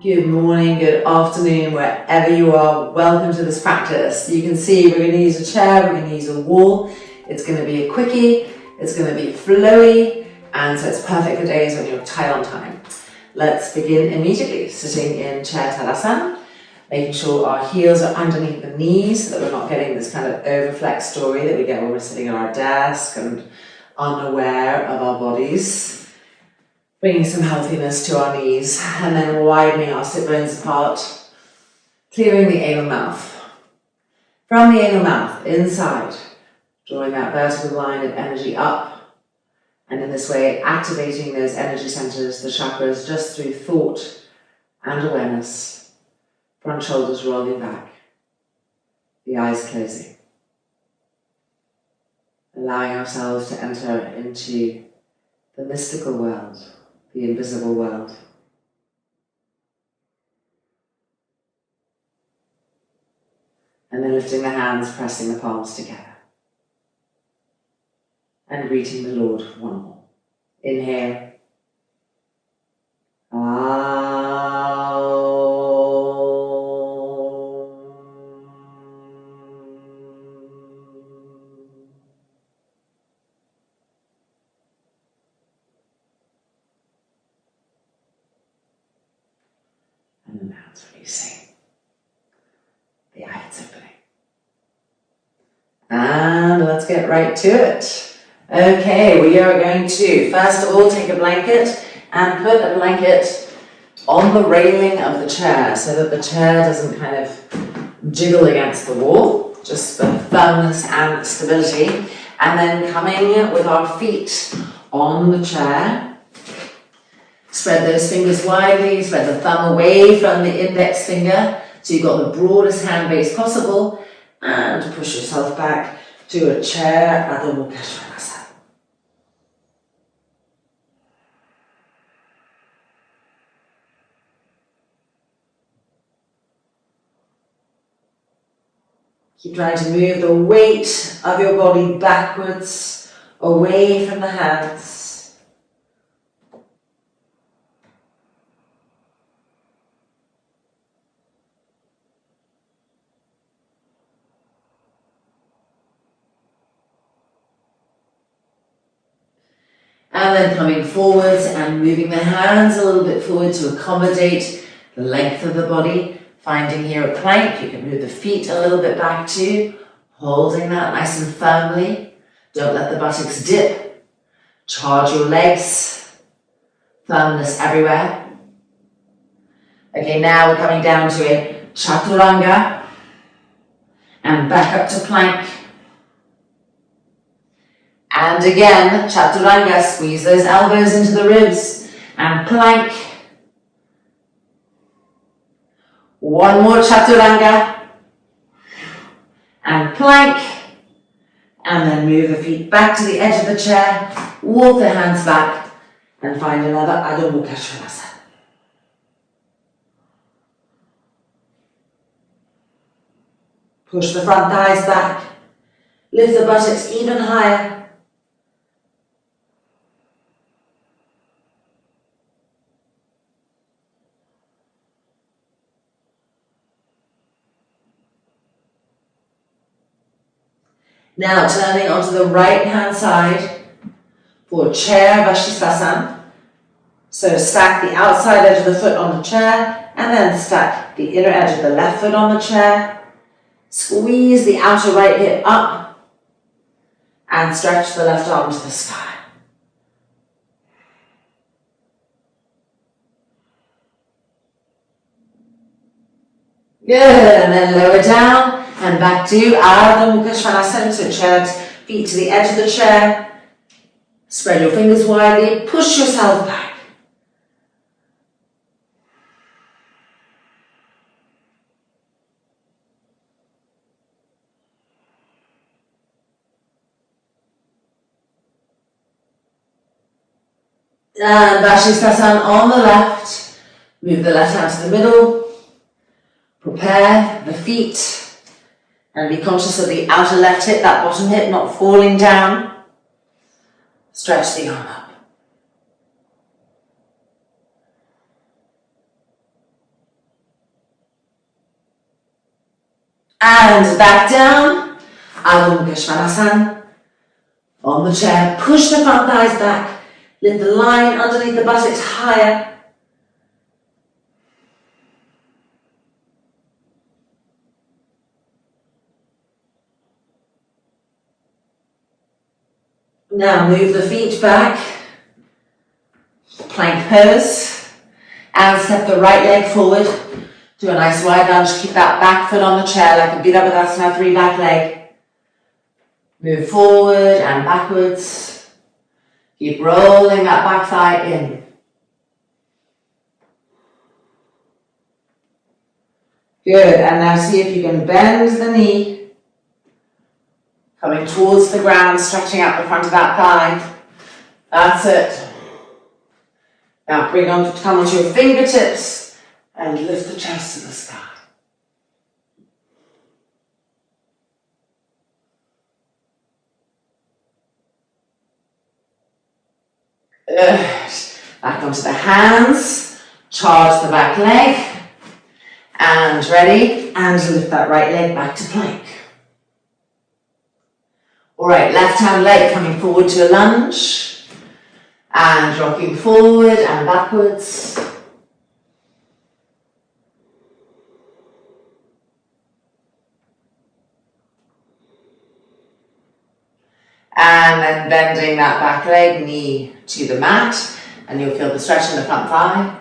Good morning, good afternoon, wherever you are. Welcome to this practice. You can see we're going to use a chair, we're going to use a wall. It's going to be a quickie, it's going to be flowy, and so it's perfect for days when you're tight on time. Let's begin immediately, sitting in chair Tadasana, making sure our heels are underneath the knees so that we're not getting this kind of overflex story that we get when we're sitting at our desk and unaware of our bodies. Bringing some healthiness to our knees and then widening our sit bones apart, clearing the anal mouth. From the anal mouth, inside, drawing that vertical line of energy up, and in this way activating those energy centers, the chakras, just through thought and awareness. Front shoulders rolling back, the eyes closing. Allowing ourselves to enter into the mystical world, the invisible world. And then lifting the hands, pressing the palms together. And greeting the Lord one more. Inhale. And then hands releasing. The eyes opening. And let's get right to it. Okay, we are going to, first of all, take a blanket and put a blanket on the railing of the chair so that the chair doesn't kind of jiggle against the wall, just for firmness and stability. And then coming with our feet on the chair, spread those fingers widely, spread the thumb away from the index finger so you've got the broadest hand base possible, and push yourself back to a chair Adho Mukha Svangasana. Keep trying to move the weight of your body backwards, away from the hands. And then coming forwards and moving the hands a little bit forward to accommodate the length of the body. Finding here a plank, you can move the feet a little bit back too, holding that nice and firmly. Don't let the buttocks dip. Charge your legs. Firmness everywhere. Okay, now we're coming down to a chaturanga and back up to plank. And again, chaturanga, squeeze those elbows into the ribs and plank. One more chaturanga and plank. And then move the feet back to the edge of the chair, walk the hands back and find another Adho Mukha Svangasana. Push the front thighs back, lift the buttocks even higher. Now turning onto the right hand side for chair Vashisthasana. So stack the outside edge of the foot on the chair and then stack the inner edge of the left foot on the chair. Squeeze the outer right hip up and stretch the left arm to the sky. Good, and then lower down and back to Adho Mukha Svangasana, so chair, feet to the edge of the chair. Spread your fingers widely, push yourself back. And Vashisthasana on the left. Move the left hand to the middle. Prepare the feet. And be conscious of the outer left hip, that bottom hip not falling down. Stretch the arm up. And back down. Adho Mukha Svanasana. On the chair, push the front thighs back. Lift the line underneath the buttocks higher. Now move the feet back. Plank pose. And step the right leg forward. Do a nice wide lunge. Keep that back foot on the chair like a Virabhadasana, 3 back leg. Move forward and backwards. Keep rolling that back thigh in. Good, and now see if you can bend the knee. Coming towards the ground, stretching out the front of that thigh. That's it. Now come onto your fingertips and lift the chest to the sky. Good. Back onto the hands, charge the back leg, and ready, and lift that right leg back to plank. Alright, left hand leg coming forward to a lunge, and rocking forward and backwards. And then bending that back leg, knee to the mat, and you'll feel the stretch in the front thigh.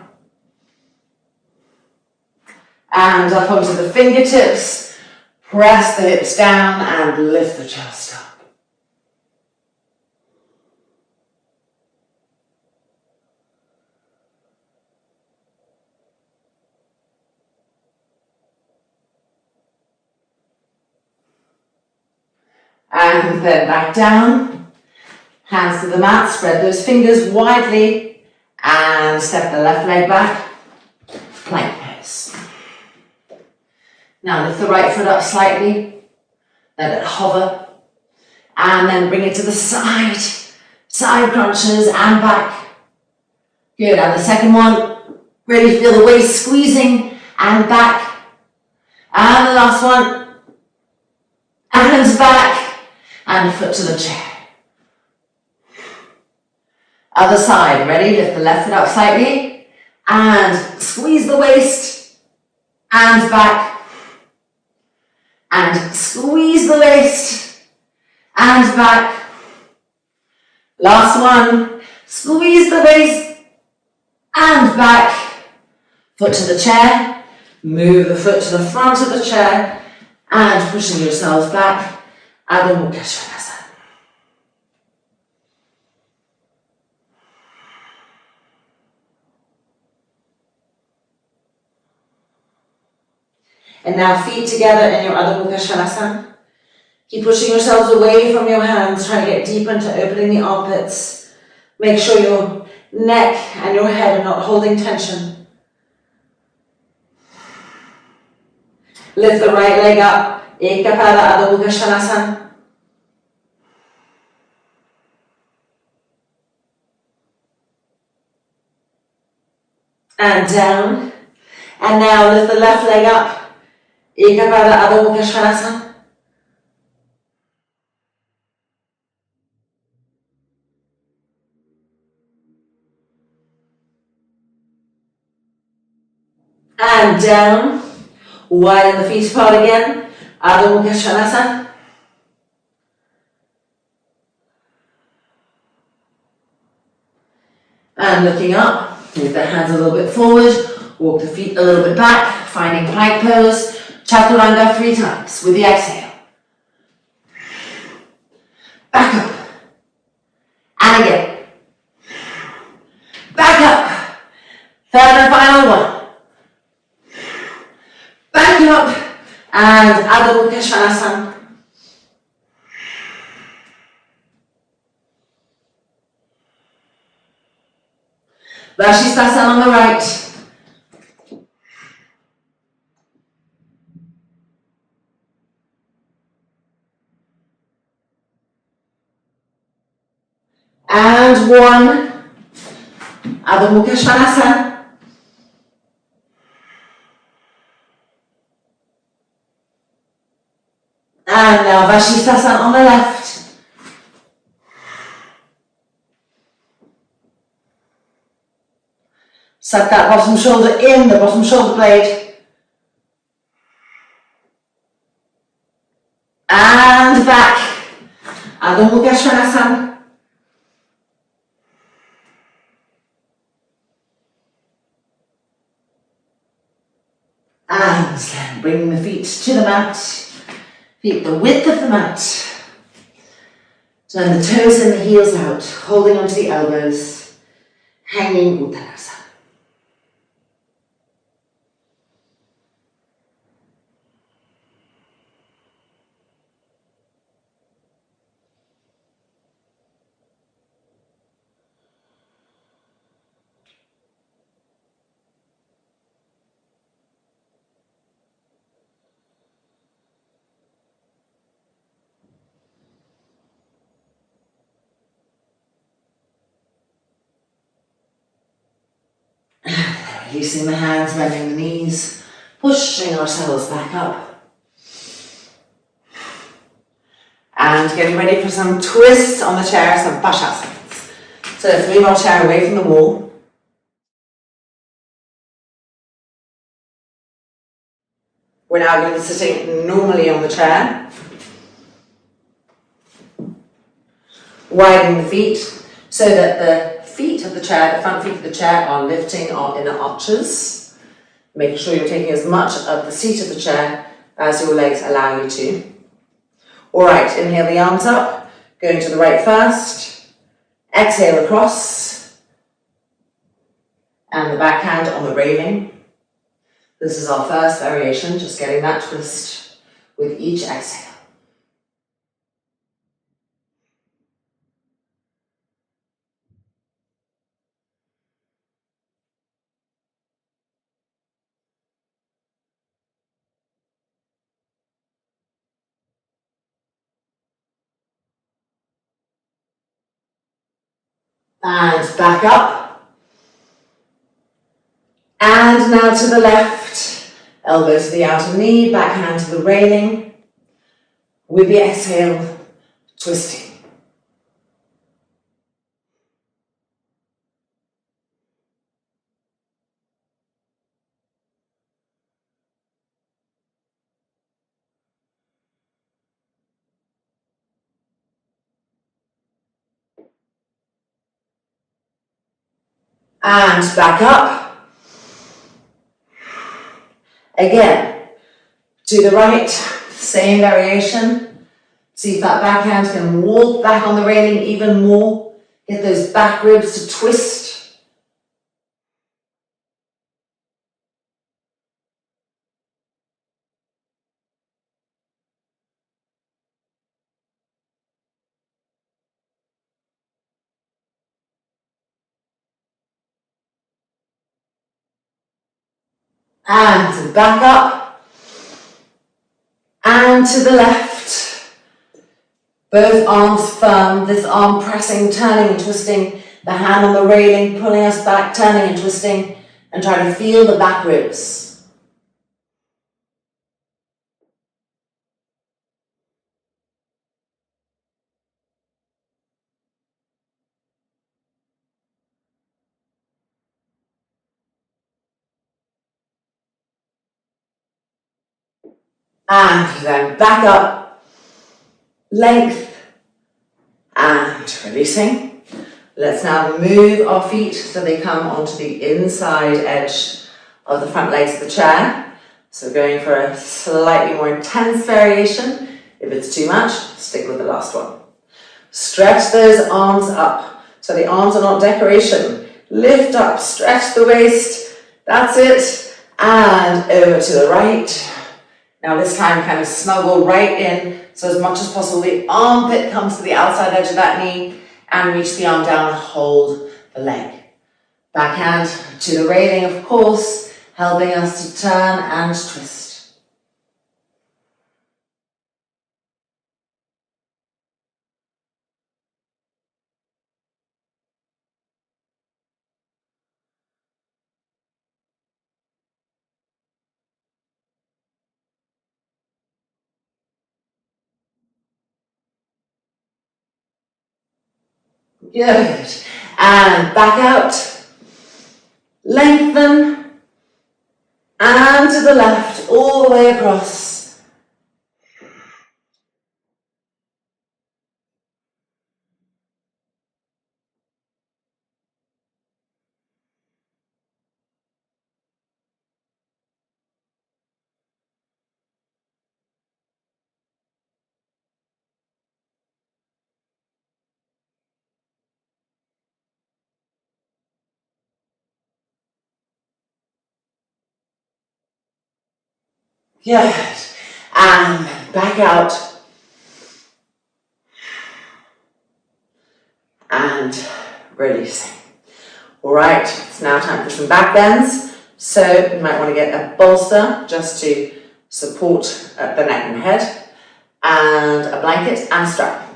And up onto the fingertips, press the hips down and lift the chest up. And then back down, hands to the mat, spread those fingers widely, and step the left leg back, plank pose. Now lift the right foot up slightly, let it hover, and then bring it to the side, side crunches and back. Good, and the second one, really feel the waist squeezing and back. And the last one, and back. And foot to the chair. Other side, ready? Lift the left foot up slightly and squeeze the waist and back. And squeeze the waist and back. Last one, squeeze the waist and back. Foot to the chair, move the foot to the front of the chair and pushing yourselves back. Adho Mukha Svanasana. And now feet together in your Adho Mukha Svanasana. Keep pushing yourselves away from your hands, trying to get deep into opening the armpits. Make sure your neck and your head are not holding tension. Lift the right leg up. Ekapada Adho Mukha Svanasana. And down. And now lift the left leg up. Ekapada Adho Mukha Svanasana. And down. Widen the feet apart again. Adho Mukha Svanasana. And looking up, move the hands a little bit forward, walk the feet a little bit back, finding plank pose, chaturanga 3 times with the exhale. Back up. And again. Back up. Third and final one. Back up. And Adho Mukha Svanasana. Vashisthasana on the right. And one. Adho Mukha Svanasana. And now Vashisthasana on the left. Suck that bottom shoulder in, the bottom shoulder blade. And back. Adho Mukha Svanasana. And then bring the feet to the mat. Feet the width of the mat. Turn the toes and the heels out, holding onto the elbows, hanging Uttanasana. Releasing the hands, bending the knees, pushing ourselves back up. And getting ready for some twists on the chair, some Bashasanas. So let's move our chair away from the wall. We're now going to be sitting normally on the chair. Widening the feet so that the feet of the chair, the front feet of the chair are lifting our inner arches. Making sure you're taking as much of the seat of the chair as your legs allow you to. Alright, inhale the arms up, going to the right first. Exhale across. And the backhand on the railing. This is our first variation, just getting that twist with each exhale. And back up. And now to the left. Elbow to the outer knee, backhand to the railing. With the exhale, twisting. And back up. Again, to the right, same variation. See if that backhand can walk back on the railing even more. Get those back ribs to twist. And back up. And to the left. Both arms firm, this arm pressing, turning and twisting. The hand on the railing, pulling us back, turning and twisting. And try to feel the back ribs. And then back up, length, and releasing. Let's now move our feet so they come onto the inside edge of the front legs of the chair. So going for a slightly more intense variation. If it's too much, stick with the last one. Stretch those arms up. So the arms are not decoration. Lift up, stretch the waist. That's it. And over to the right. Now this time kind of snuggle right in, so as much as possible the armpit comes to the outside edge of that knee and reach the arm down and hold the leg. Backhand to the railing, of course, helping us to turn and twist. Good. And back out. Lengthen. And to the left, all the way across. Good. And back out. And releasing. All right, it's now time for some back bends. So you might want to get a bolster just to support the neck and head, and a blanket and a strap.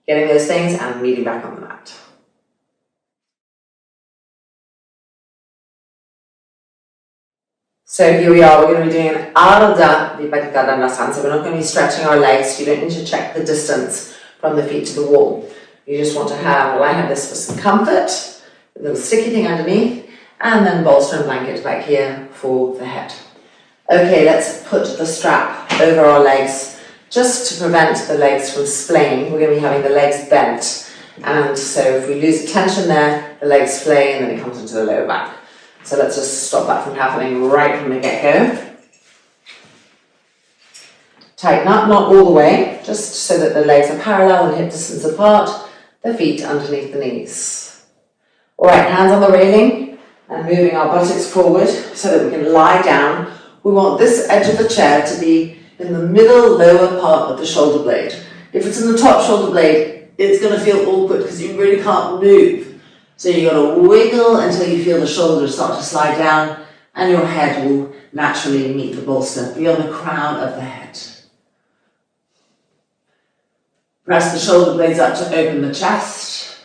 Getting those things and meeting back on the mat. So here we are, we're going to be doing an Ardha Viparita Dandasana. So we're not going to be stretching our legs. You don't need to check the distance from the feet to the wall. You just want to have, well, I have this for some comfort, a little sticky thing underneath, and then bolster and blanket back here for the head. Okay, let's put the strap over our legs just to prevent the legs from splaying. We're going to be having the legs bent, and so if we lose tension there, the legs splay and then it comes into the lower back. So let's just stop that from happening right from the get-go. Tighten up, not all the way, just so that the legs are parallel and hip distance apart, the feet underneath the knees. All right, hands on the railing and moving our buttocks forward so that we can lie down. We want this edge of the chair to be in the middle lower part of the shoulder blade. If it's in the top shoulder blade, it's going to feel awkward because you really can't move. So you've got to wiggle until you feel the shoulders start to slide down and your head will naturally meet the bolster, be on the crown of the head. Press the shoulder blades up to open the chest.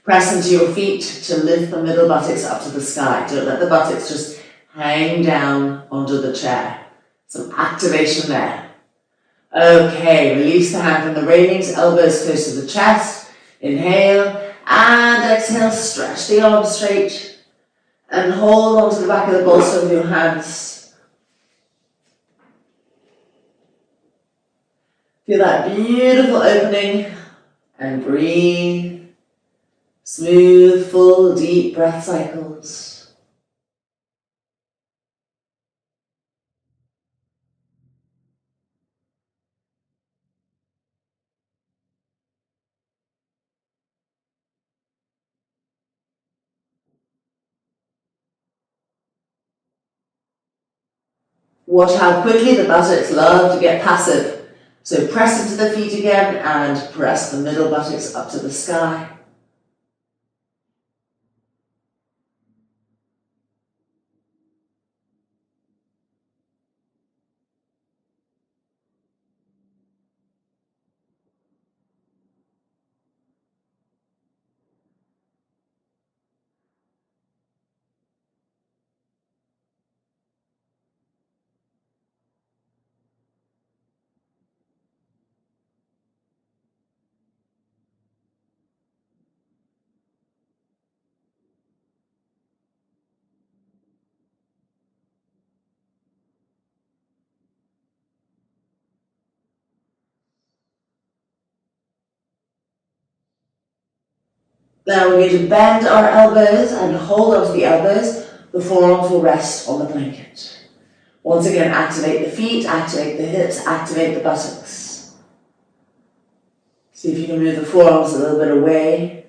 Press into your feet to lift the middle buttocks up to the sky. Don't let the buttocks just hang down onto the chair. Some activation there. Okay, release the hand from the railings, elbows close to the chest. Inhale. And exhale, stretch the arms straight and hold on to the back of the bolster with your hands. Feel that beautiful opening and breathe. Smooth, full, deep breath cycles. Watch how quickly the buttocks love to get passive. So press into the feet again and press the middle buttocks up to the sky. Now we're going to bend our elbows and hold onto the elbows. The forearms will rest on the blanket. Once again, activate the feet, activate the hips, activate the buttocks. See if you can move the forearms a little bit away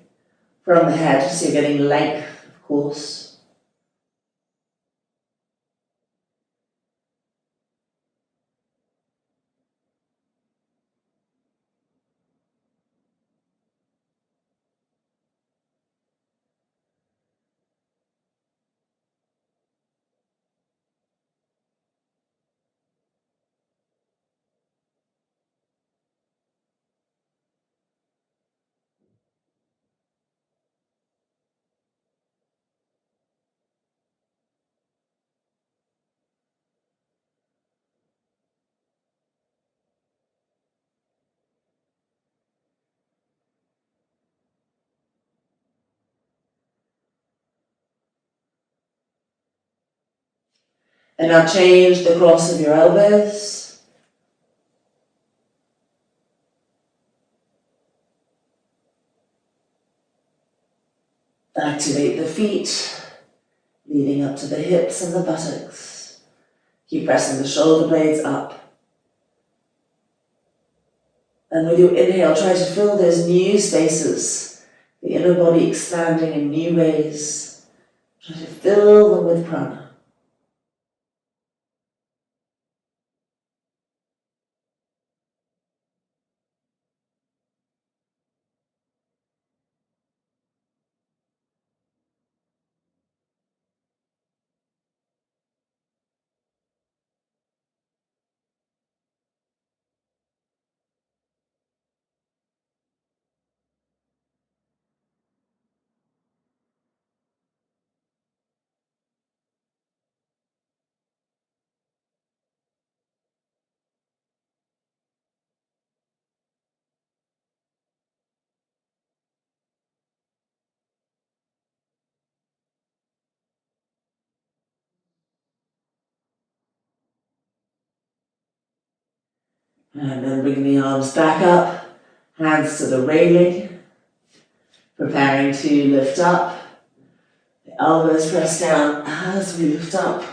from the head so you're getting length, of course. And now change the cross of your elbows. Activate the feet, leading up to the hips and the buttocks. Keep pressing the shoulder blades up. And with your inhale, try to fill those new spaces, the inner body expanding in new ways. Try to fill them with prana. And then bring the arms back up, hands to the railing, preparing to lift up. The elbows press down as we lift up.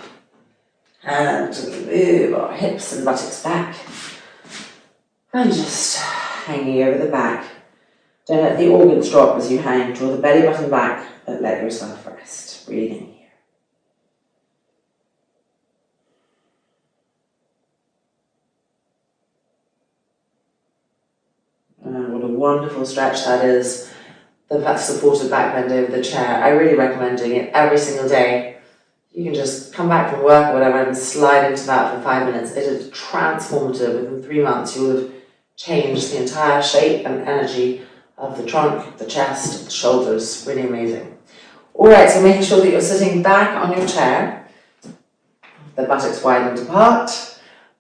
And move our hips and buttocks back. And just hanging over the back. Don't let the organs drop as you hang. Draw the belly button back, but let yourself rest. Breathing here. And what a wonderful stretch that is. The supported back bend over the chair. I really recommend doing it every single day. You can just come back from work or whatever and slide into that for 5 minutes. It is transformative. Within 3 months, you will have changed the entire shape and energy of the trunk, the chest, the shoulders. Really amazing. All right, so making sure that you're sitting back on your chair. The buttocks widened apart.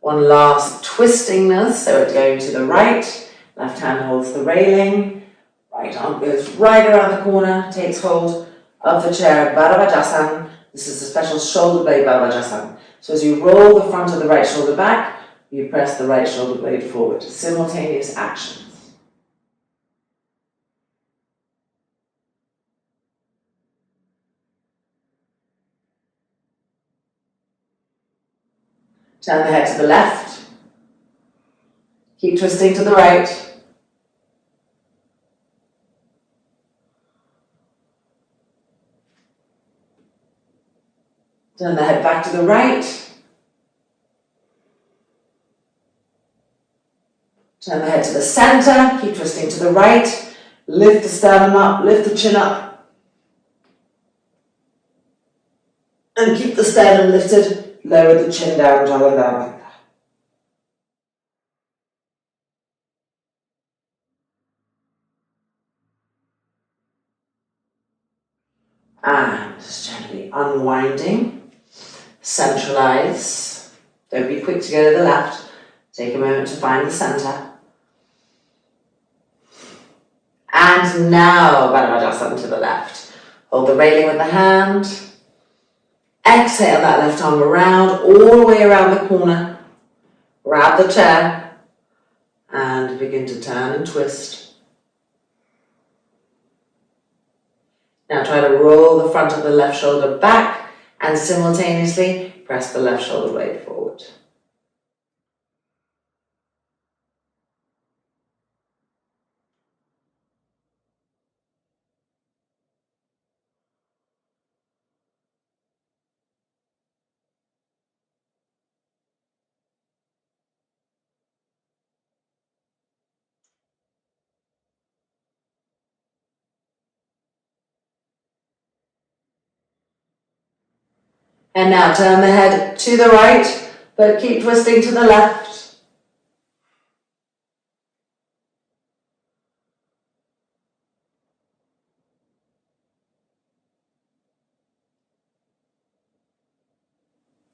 One last twistingness, so it's going to the right. Left hand holds the railing. Right arm goes right around the corner, takes hold of the chair, Bharavajasana. This is a special shoulder blade Bharavajasana. So as you roll the front of the right shoulder back, you press the right shoulder blade forward. Simultaneous actions. Turn the head to the left. Keep twisting to the right. Turn the head back to the right. Turn the head to the center. Keep twisting to the right. Lift the sternum up, lift the chin up. And keep the sternum lifted. Lower the chin down, Jalandhara. And just gently unwinding. Centralize. Don't be quick to go to the left. Take a moment to find the center. And now, Bharavajasana to the left. Hold the railing with the hand. Exhale that left arm around, all the way around the corner. Grab the chair. And begin to turn and twist. Now try to roll the front of the left shoulder back. And simultaneously, press the left shoulder blade forward. And now turn the head to the right, but keep twisting to the left.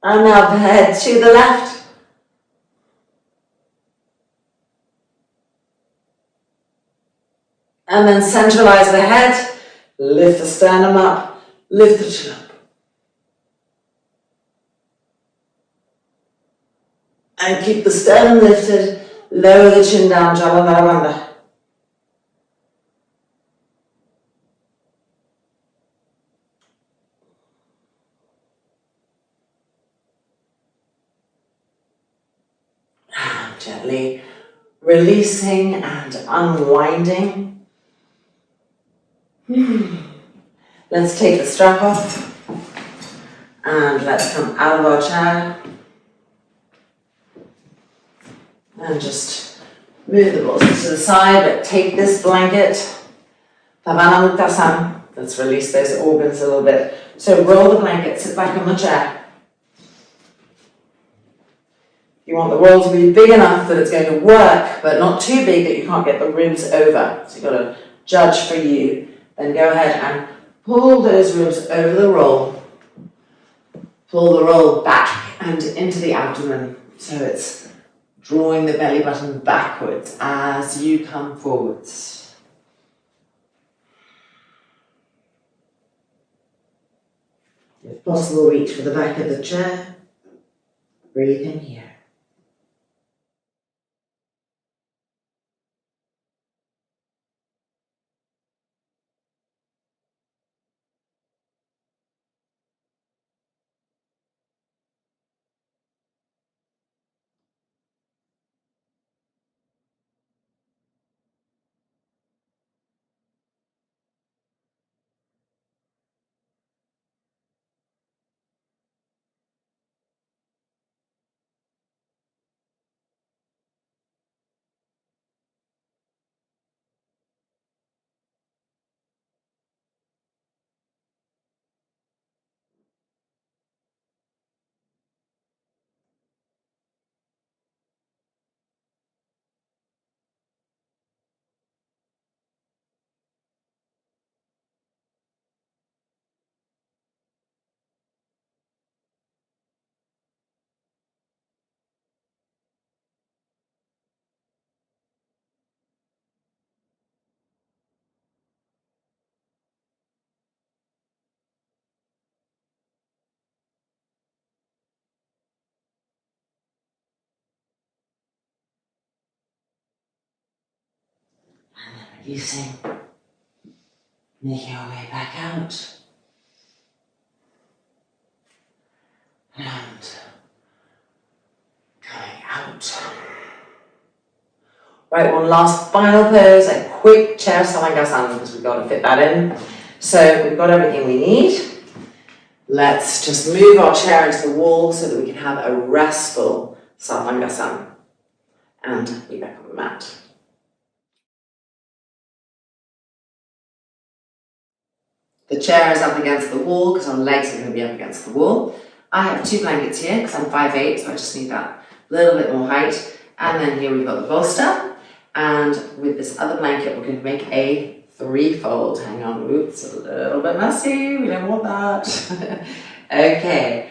And now the head to the left. And then centralize the head, lift the sternum up, lift the chin up. And keep the sternum lifted, lower the chin down, Chaturanga. Gently releasing and unwinding. Let's take the strap off and let's come out of our chair and just move the bolsters to the side, but take this blanket, Pavana Uttasana. Let's release those organs a little bit. So roll the blanket, sit back on the chair. You want the roll to be big enough that it's going to work, but not too big that you can't get the ribs over. So you've got to judge for you. Then go ahead and pull those ribs over the roll. Pull the roll back and into the abdomen. So it's drawing the belly button backwards as you come forwards. If possible, reach for the back of the chair. Breathe in here. Releasing, making our way back out, and coming out. Right, one last final pose, a quick chair Sarvangasana because we've got to fit that in. So we've got everything we need. Let's just move our chair into the wall so that we can have a restful Sarvangasana and be back on the mat. The chair is up against the wall because our legs are going to be up against the wall. I have 2 blankets here because I'm 5'8", so I just need that little bit more height. And then here we've got the bolster. And with this other blanket, we're going to make a 3-fold. Hang on, oops, a little bit messy. We don't want that. Okay,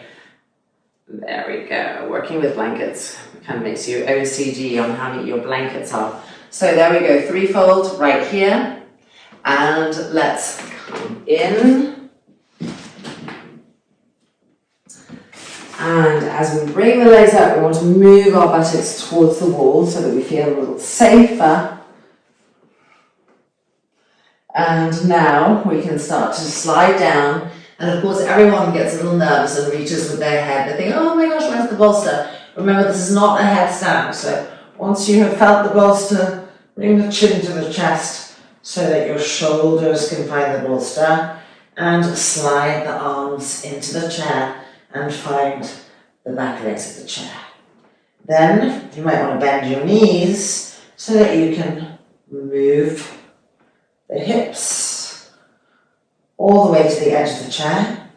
there we go. Working with blankets kind of makes you OCD on how neat your blankets are. So there we go, 3-fold right here. And let's come in. And as we bring the legs up, we want to move our buttocks towards the wall so that we feel a little safer. And now we can start to slide down. And of course, everyone gets a little nervous and reaches with their head. They think, oh my gosh, where's the bolster? Remember, this is not a headstand. So once you have felt the bolster, bring the chin to the chest so that your shoulders can find the bolster. And slide the arms into the chair and find the back legs of the chair. Then you might want to bend your knees so that you can move the hips all the way to the edge of the chair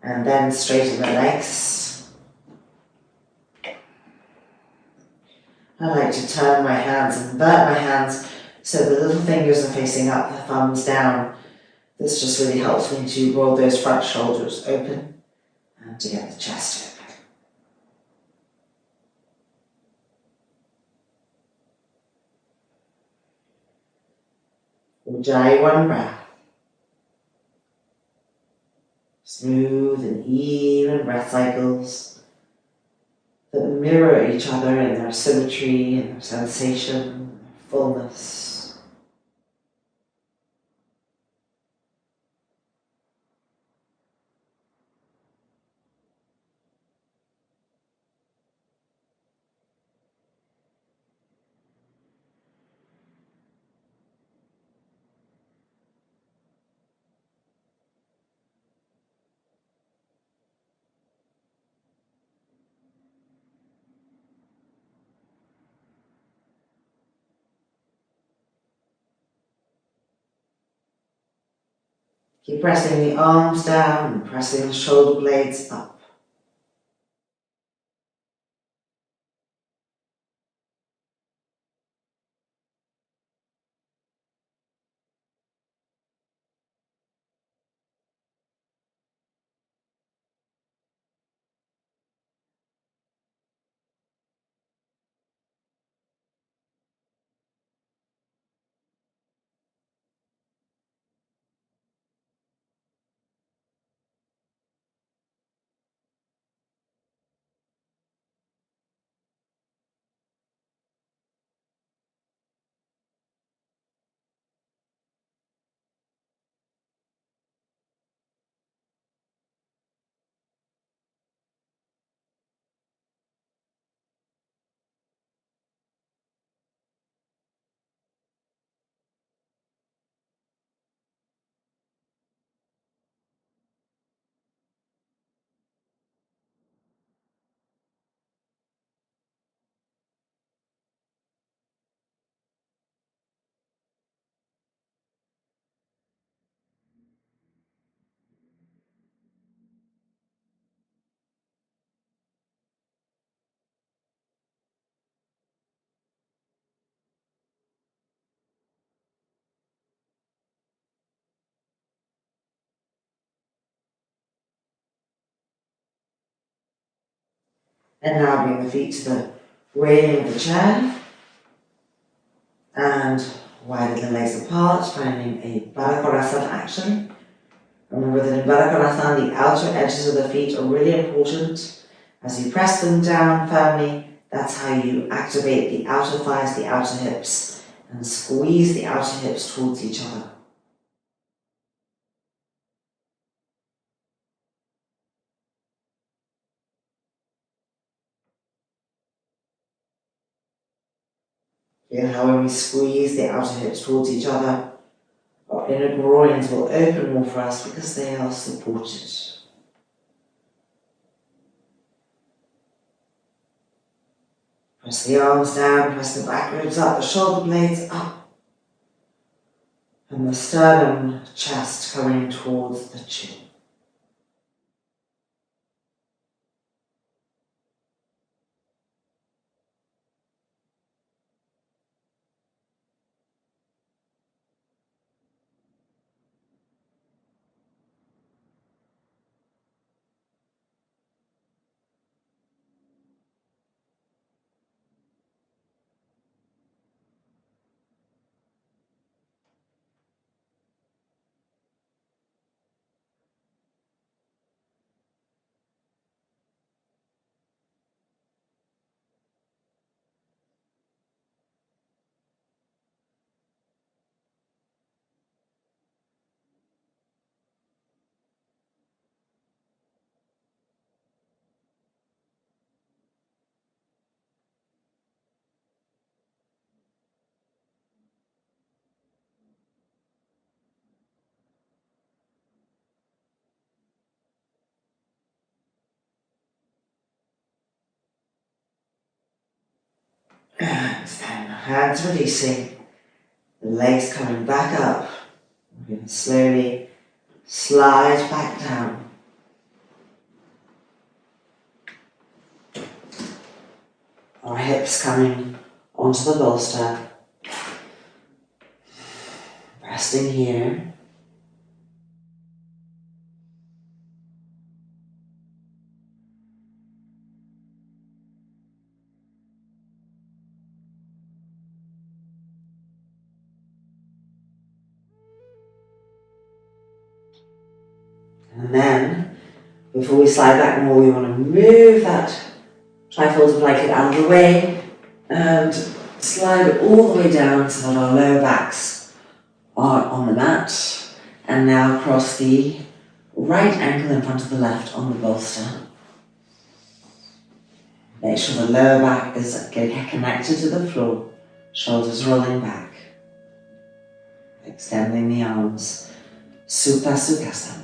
and then straighten the legs. I like to turn my hands and invert my hands so the little fingers are facing up, the thumbs down. This just really helps me to roll those front shoulders open and to get the chest open. Ujjayi, one breath. Smooth and even breath cycles. that mirror each other in their symmetry and their sensation, their fullness. Keep pressing the arms down and pressing the shoulder blades up. And now bring the feet to the railing of the chair and widen the legs apart, finding a backbends action. Remember that in Backbends, the outer edges of the feet are really important. As you press them down firmly, that's how you activate the outer thighs, the outer hips, and squeeze the outer hips towards each other. Feel how when we squeeze the outer hips towards each other, our inner groins will open more for us because they are supported. Press the arms down, press the back ribs up, the shoulder blades up, and the sternum, chest coming towards the chin. And then hands releasing, the legs coming back up. We're going to slowly slide back down. Our hips coming onto the bolster. Resting here. And then, before we slide back more, we want to move that Try fold the blanket out of the way and slide all the way down so that our lower backs are on the mat. And now cross the right ankle in front of the left on the bolster. Make sure the lower back is connected to the floor, shoulders rolling back. Extending the arms, Supta Sukhasana.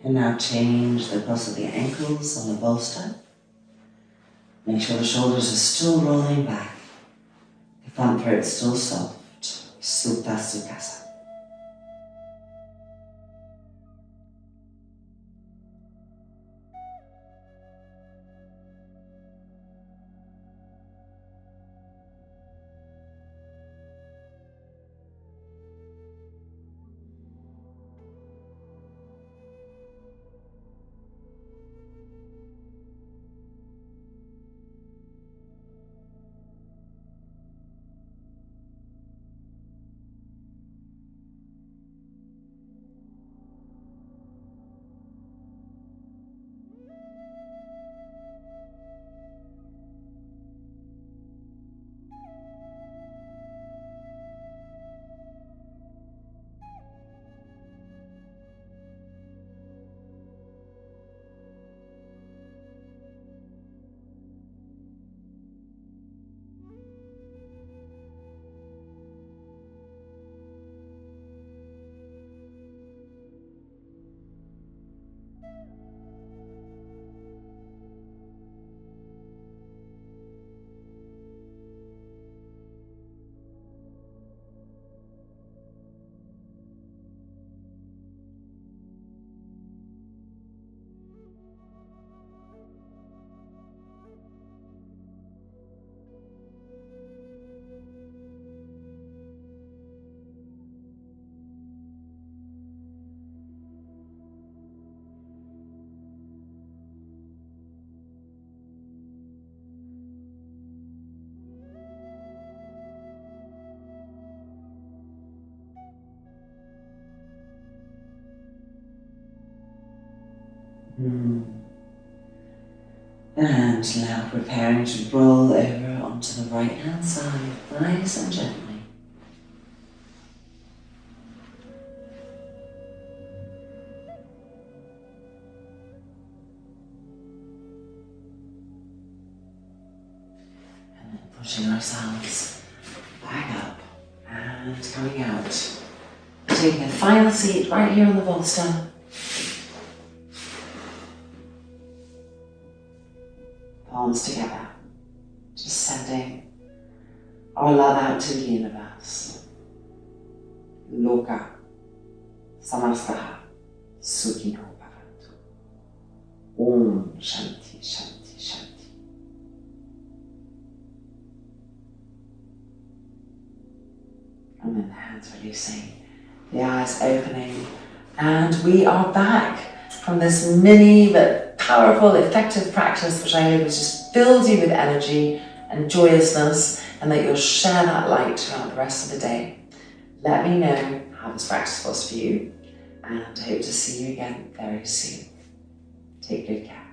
And now change the cross of the ankles on the bolster. Make sure the shoulders are still rolling back. The front throat is still soft. Supta Sukhasana. And now preparing to roll over onto the right hand side, nice and gently. And then pushing ourselves back up and coming out. Taking a final seat right here on the bolster. Palms together, just sending our love out to the universe. Loka Samastaha Sukhino Bhavantu. Om Shanti Shanti Shanti. And then the hands releasing, the eyes opening, and we are back from this mini but powerful, effective practice, which I hope has just filled you with energy and joyousness, and that you'll share that light throughout the rest of the day. Let me know how this practice was for you, and I hope to see you again very soon. Take good care.